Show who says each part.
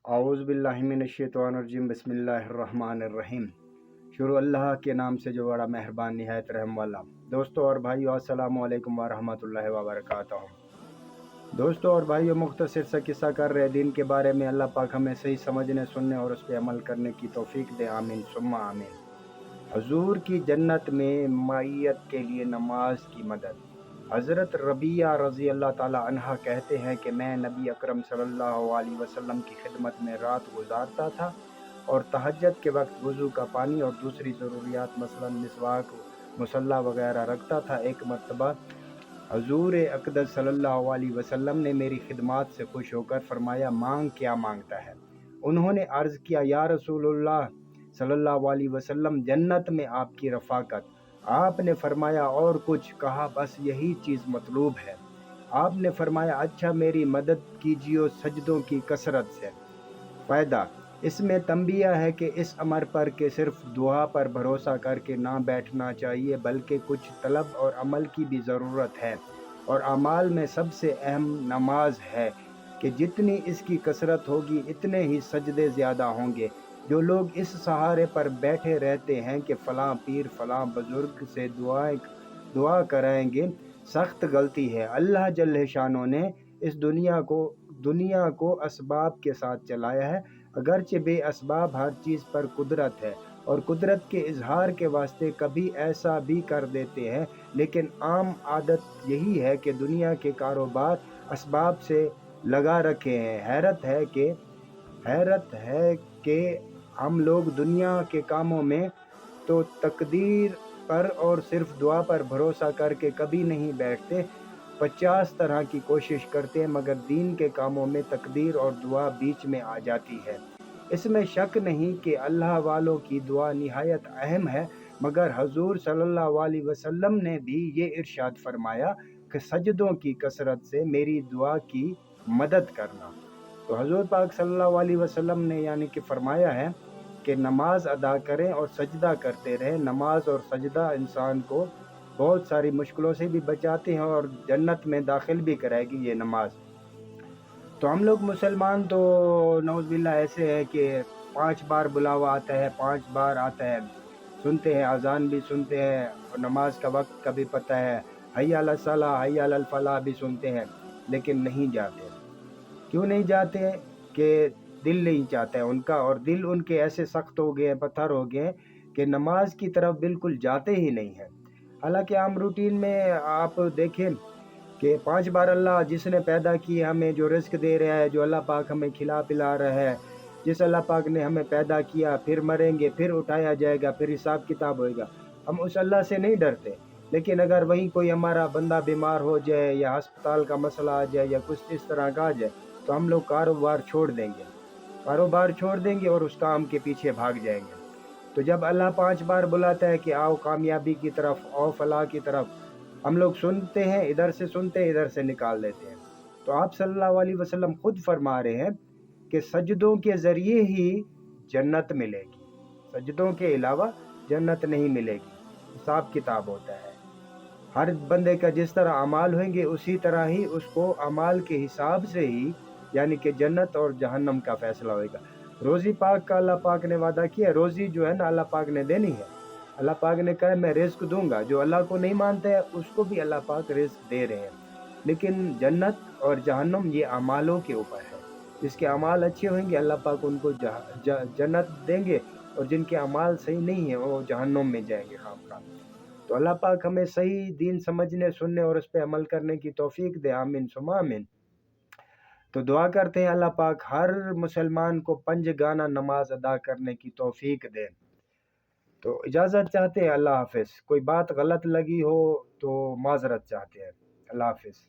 Speaker 1: आऊज़ बिल्लाहि मिनश्शैतानिर्रजीम बिस्मिल्लाहिर्रहमानिर्रहीम। शुरू अल्लाह के नाम से जो बड़ा मेहरबान निहायत रहम वाला। दोस्तों और भाइयों, अस्सलामु अलैकुम वरहमतुल्लाहि वबरकातुहू। दोस्तों और भाइयों, मुख्तसर सा किस्सा कर रहे दिन के बारे में। अल्लाह पाक हमें सही समझने, सुनने और उस पर अमल करने की तौफीक दे। आमीन सुम्मा आमीन। हुजूर की जन्नत में मायत के लिए नमाज की मदद। हज़रत रबिया रज़ी अल्लाह ताला अन्हा कहते हैं कि मैं नबी अकरम सल्लल्लाहु अलैहि वसल्लम की खिदमत में रात गुजारता था और तहज्जुद के वक्त वज़ू का पानी और दूसरी ज़रूरियात मसलन मिसवाक, मुसल्ला वगैरह रखता था। एक मरतबा हुजूर अक़दस सल्लल्लाहु अलैहि वसल्लम ने मेरी खिदमत से खुश होकर फरमाया, मांग क्या मांगता है। उन्होंने अर्ज़ किया, या रसूलुल्लाह सल्लल्लाहु अलैहि वसल्लम, जन्नत में आपकी रफ़ाकत। आपने फरमाया और कुछ? कहा, बस यही चीज़ मतलूब है। आपने फरमाया, अच्छा मेरी मदद कीजिए सजदों की कसरत से। फ़ायदा इसमें तंबिया है कि इस अमर पर कि सिर्फ दुआ पर भरोसा करके ना बैठना चाहिए, बल्कि कुछ तलब और अमल की भी ज़रूरत है। और अमाल में सबसे अहम नमाज है कि जितनी इसकी कसरत होगी इतने ही सजदे ज़्यादा होंगे। जो लोग इस सहारे पर बैठे रहते हैं कि फ़लाँ पीर फ़लाँ बुज़ुर्ग से दुआ कराएंगे, सख्त गलती है। अल्लाह जल्ल शानो ने इस दुनिया को असबाब के साथ चलाया है। अगरचे बेअसबाब हर चीज़ पर कुदरत है और कुदरत के इजहार के वास्ते कभी ऐसा भी कर देते हैं, लेकिन आम आदत यही है कि दुनिया के कारोबार असबाब से लगा रखे हैं। हैरत है कि हम लोग दुनिया के कामों में तो तकदीर पर और सिर्फ दुआ पर भरोसा करके कभी नहीं बैठते। 50 तरह की कोशिश करते हैं, मगर दीन के कामों में तकदीर और दुआ बीच में आ जाती है। इसमें शक नहीं कि अल्लाह वालों की दुआ निहायत अहम है, मगर हुजूर सल्लल्लाहु अलैहि वसल्लम ने भी ये इरशाद फरमाया कि सजदों की कसरत से मेरी दुआ की मदद करना। तो हुजूर पाक सल्लल्लाहु अलैहि वसल्लम ने यानी कि फरमाया है कि नमाज अदा करें और सजदा करते रहें। नमाज और सजदा इंसान को बहुत सारी मुश्किलों से भी बचाते हैं और जन्नत में दाखिल भी कराएगी ये नमाज। तो हम लोग मुसलमान तो नौज़ुबिल्लाह ऐसे है कि 5 बार बुलावा आता है, 5 बार आता है, सुनते हैं, अजान भी सुनते हैं और नमाज का वक्त का भी पता है, हय्या अला सलाह हय्या अल फलाह भी सुनते हैं, लेकिन नहीं जाते। क्यों नहीं जाते? कि दिल नहीं चाहता है उनका, और दिल उनके ऐसे सख्त हो गए हैं, पत्थर हो गए हैं कि नमाज की तरफ बिल्कुल जाते ही नहीं हैं। हालांकि आम रूटीन में आप देखें कि 5 बार अल्लाह जिसने पैदा की हमें जो रिस्क दे रहा है, जो अल्लाह पाक हमें खिला पिला रहा है, जिस अल्लाह पाक ने हमें पैदा किया, फिर मरेंगे, फिर उठाया जाएगा, फिर हिसाब किताब होएगा, हम उस अल्लाह से नहीं डरते। लेकिन अगर वहीं कोई हमारा बंदा बीमार हो जाए या अस्पताल का मसला आ जाए या कुछ इस तरह का आ जाए, तो हम लोग कारोबार छोड़ देंगे और उस काम के पीछे भाग जाएंगे। तो जब अल्लाह 5 बार बुलाता है कि आओ कामयाबी की तरफ, आओ फलाह की तरफ, हम लोग सुनते हैं, इधर से सुनते हैं, इधर से निकाल देते हैं। तो आप सल्लल्लाहु अलैहि वसल्लम खुद फरमा रहे हैं कि सजदों के ज़रिए ही जन्नत मिलेगी, सजदों के अलावा जन्नत नहीं मिलेगी। हिसाब किताब होता है, हर बंदे का जिस तरह अमाल होंगे उसी तरह ही उसको अमाल के हिसाब से ही यानी कि जन्नत और जहन्नम का फैसला होएगा। रोज़ी पाक का अल्लाह पाक ने वादा किया, रोज़ी जो है ना अल्लाह पाक ने देनी है। अल्लाह पाक ने कहा मैं रिज़्क दूंगा। जो अल्लाह को नहीं मानते हैं उसको भी अल्लाह पाक रिज़्क दे रहे हैं। लेकिन जन्नत और जहन्नम ये अमालों के ऊपर है। जिसके अमाल अच्छे होंगे अल्लाह पाक उनको जन्नत देंगे, और जिनके अमाल सही नहीं है वो जहन्नम में जाएंगे खामखा। तो अल्लाह पाक हमें सही दीन समझने, सुनने और उस पर अमल करने की तौफीक दे। आमीन सुमा आमीन। तो दुआ करते हैं अल्लाह पाक हर मुसलमान को 5 गाना नमाज अदा करने की तौफीक दे। तो इजाज़त चाहते हैं, अल्लाह हाफिज़। कोई बात गलत लगी हो तो माज़रत चाहते हैं। अल्लाह हाफिज़।